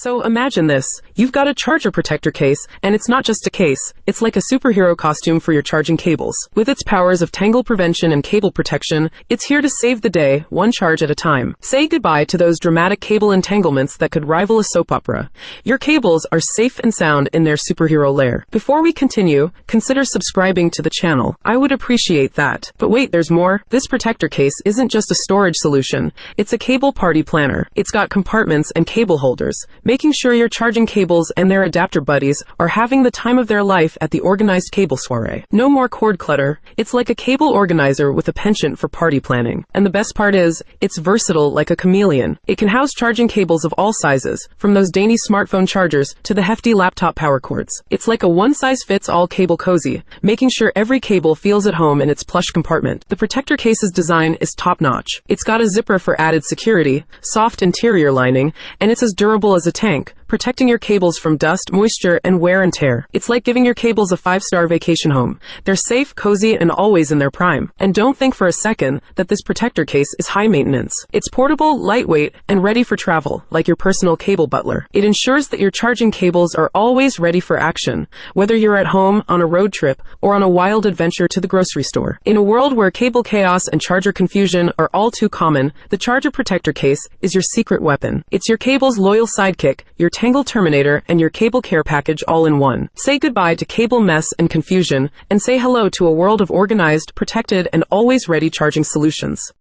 So imagine this. You've got a charger protector case, and it's not just a case. It's like a superhero costume for your charging cables. With its powers of tangle prevention and cable protection, it's here to save the day, one charge at a time. Say goodbye to those dramatic cable entanglements that could rival a soap opera. Your cables are safe and sound in their superhero lair. Before we continue, consider subscribing to the channel. I would appreciate that. But wait, there's more. This protector case isn't just a storage solution. It's a cable party planner. It's got compartments and cable holders, making sure your charging cables and their adapter buddies are having the time of their life at the organized cable soiree. No more cord clutter. It's like a cable organizer with a penchant for party planning. And the best part is, it's versatile like a chameleon. It can house charging cables of all sizes, from those dainty smartphone chargers to the hefty laptop power cords. It's like a one-size-fits-all cable cozy, making sure every cable feels at home in its plush compartment. The protector case's design is top-notch. It's got a zipper for added security, soft interior lining, and it's as durable as a tank, protecting your cables from dust, moisture, and wear and tear. It's like giving your cables a 5-star vacation home. They're safe, cozy, and always in their prime. And don't think for a second that this protector case is high maintenance. It's portable, lightweight, and ready for travel, like your personal cable butler. It ensures that your charging cables are always ready for action, whether you're at home, on a road trip, or on a wild adventure to the grocery store. In a world where cable chaos and charger confusion are all too common, the charger protector case is your secret weapon. It's your cable's loyal sidekick, your tangle terminator, and your cable care package all in one. Say goodbye to cable mess and confusion, and say hello to a world of organized, protected, and always ready charging solutions.